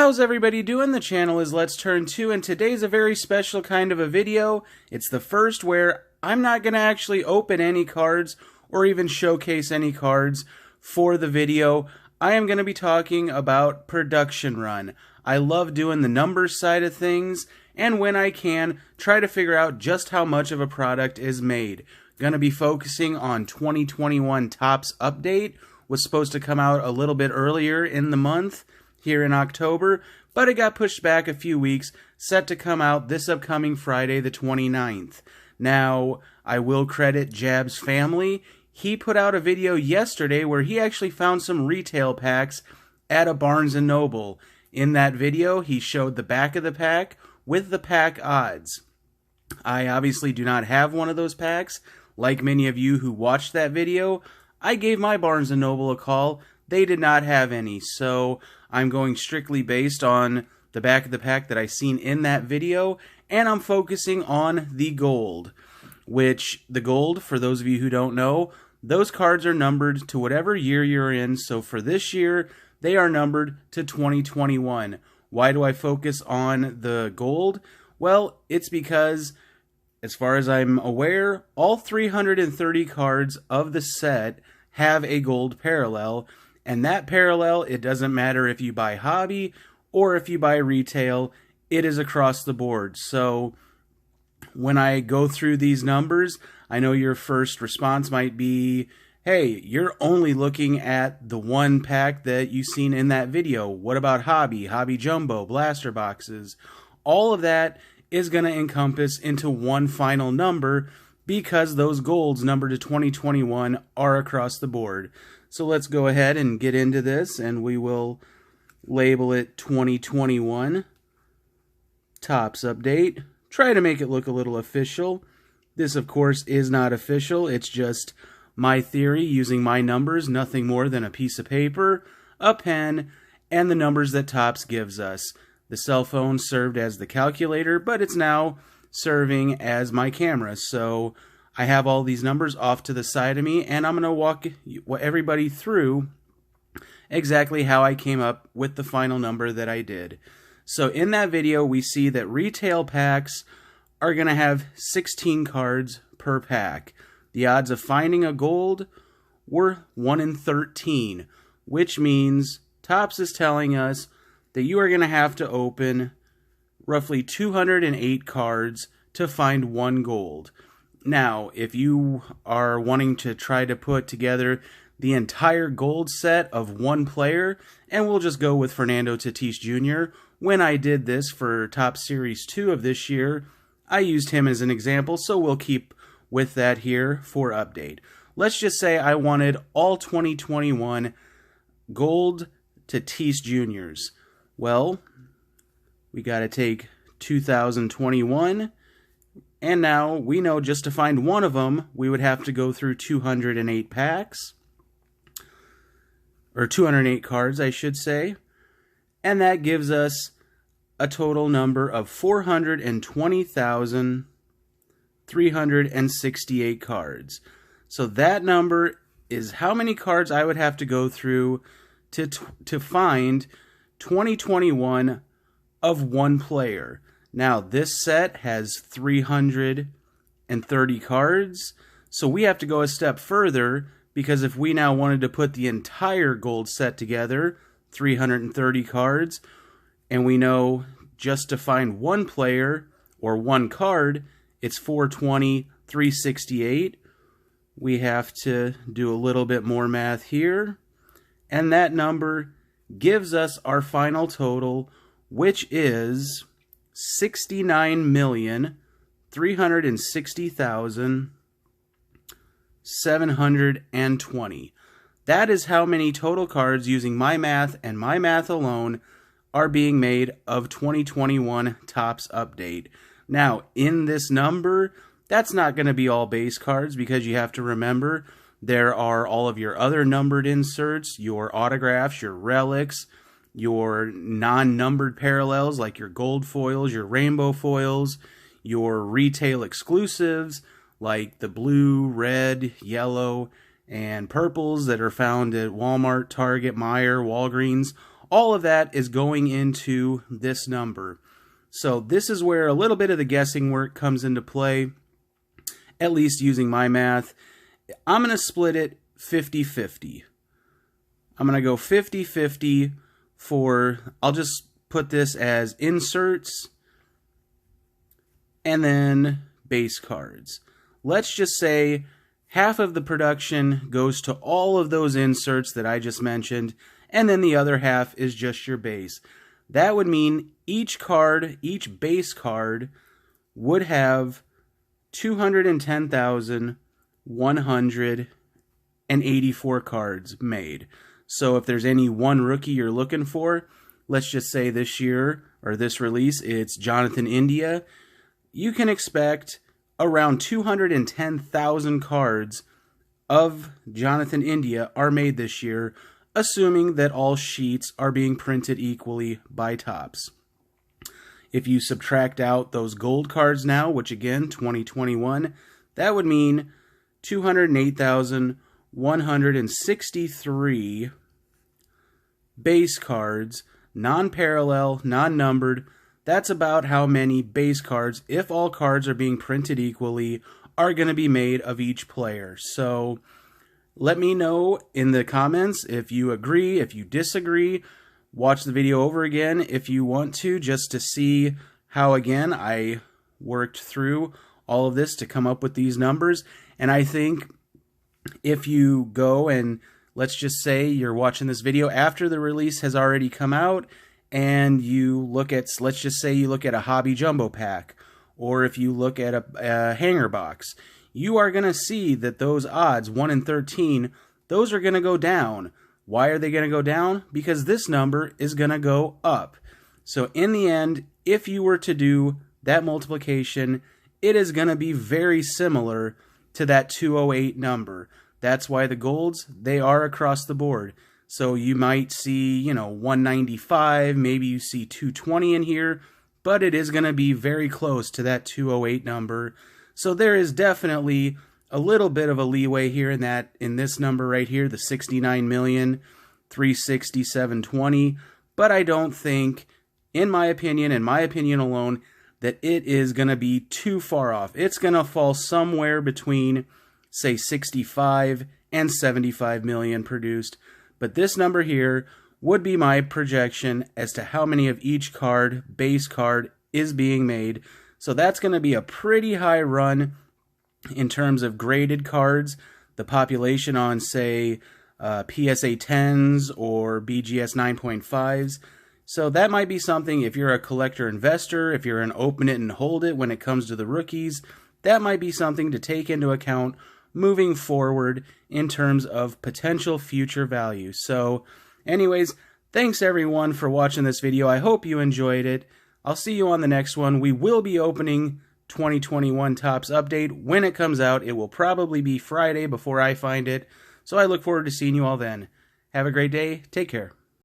How's everybody doing? The channel is Let's Turn 2, and today's a very special kind of a video. It's the first where I'm not going to actually open any cards or even showcase any cards for the video. I am going to be talking about production run. I love doing the numbers side of things, and when I can, try to figure out just how much of a product is made. Going to be focusing on 2021 Topps Update. Was supposed to come out a little bit earlier in the month, here in October, but it got pushed back a few weeks, set to come out this upcoming Friday the 29th. Now, I will credit Jab's family. He put out a video yesterday where he actually found some retail packs at a Barnes & Noble. In that video, he showed the back of the pack with the pack odds. I obviously do not have one of those packs. Like many of you who watched that video, I gave my Barnes & Noble a call. They did not have any, so I'm going strictly based on the back of the pack that I seen in that video, and I'm focusing on the gold, which the gold, for those of you who don't know, those cards are numbered to whatever year you're in. So for this year, they are numbered to 2021. Why do I focus on the gold? Well, it's because, as far as I'm aware, all 330 cards of the set have a gold parallel. And that parallel, it doesn't matter if you buy hobby or if you buy retail, it is across the board. So when I go through these numbers, I know your first response might be, hey, you're only looking at the one pack that you've seen in that video. What about hobby, hobby jumbo, blaster boxes? All of that is going to encompass into one final number because those golds numbered to 2021 are across the board. So let's go ahead and get into this, and we will label it 2021 Topps Update. Try to make it look a little official. This, of course, is not official. It's just my theory using my numbers, nothing more than a piece of paper, a pen, and the numbers that Topps gives us. The cell phone served as the calculator, but it's now serving as my camera. So I have all these numbers off to the side of me, and I'm going to walk everybody through exactly how I came up with the final number that I did. So in that video, we see that retail packs are going to have 16 cards per pack. The odds of finding a gold were 1 in 13, which means Topps is telling us that you are going to have to open roughly 208 cards to find one gold. Now, if you are wanting to try to put together the entire gold set of one player, and we'll just go with Fernando Tatis Jr., when I did this for Topps Series 2 of this year, I used him as an example, so we'll keep with that here for update. Let's just say I wanted all 2021 gold Tatis Jr.'s. Well, we got to take 2021, and now we know just to find one of them, we would have to go through 208 packs, or 208 cards, I should say, and that gives us a total number of 420,368 cards. So that number is how many cards I would have to go through to find 2021 of one player. Now, this set has 330 cards, so we have to go a step further, because if we now wanted to put the entire gold set together, 330 cards, and we know just to find one player, or one card, it's 420, 368. We have to do a little bit more math here, and that number gives us our final total, which is 69,360,720. That is how many total cards, using my math and my math alone, are being made of 2021 Topps Update. Now, in this number, that's not going to be all base cards, because you have to remember there are all of your other numbered inserts, your autographs, your relics, your non-numbered parallels like your gold foils, your rainbow foils, your retail exclusives like the blue, red, yellow, and purples that are found at Walmart, Target, Meijer, Walgreens. all of that is going into this number. So this is where a little bit of the guessing work comes into play, at least using my math. I'm going to split it 50-50. I'm going to go 50-50 for, I'll just put this as inserts and then base cards. Let's just say half of the production goes to all of those inserts that I just mentioned, and then the other half is just your base. That would mean each card, each base card, would have 210,184 cards made. So if there's any one rookie you're looking for, let's just say this year, or this release, it's Jonathan India, you can expect around 210,000 cards of Jonathan India are made this year, assuming that all sheets are being printed equally by Topps. If you subtract out those gold cards now, which again, 2021, that would mean 208,163 base cards, non-parallel, non-numbered. That's about how many base cards, if all cards are being printed equally, are going to be made of each player. So let me know in the comments if you agree, if you disagree. Watch the video over again if you want to, just to see how, again, I worked through all of this to come up with these numbers. And I think if you go and, let's just say you're watching this video after the release has already come out, and you look at, let's just say you look at a hobby jumbo pack, or if you look at a hanger box, you are going to see that those odds, 1 in 13, those are going to go down. Why are they going to go down? Because this number is going to go up. So in the end, if you were to do that multiplication, it is going to be very similar to that 208 number. That's why the golds, they are across the board. So you might see, 195, maybe you see 220 in here, but it is going to be very close to that 208 number. So there is definitely a little bit of a leeway here in this number right here, the 69,367,20. But I don't think, in my opinion alone, that it is going to be too far off. It's going to fall somewhere between, say, 65 and 75 million produced. But this number here would be my projection as to how many of each card, base card, is being made. So that's going to be a pretty high run in terms of graded cards. The population on, say, PSA 10s or BGS 9.5s. So that might be something, if you're a collector investor, if you're an open it and hold it when it comes to the rookies, that might be something to take into account moving forward in terms of potential future value. So anyways, thanks everyone for watching this video. I hope you enjoyed it. I'll see you on the next one. We will be opening 2021 Topps Update when it comes out. It will probably be Friday before I find it. So I look forward to seeing you all then. Have a great day. Take care.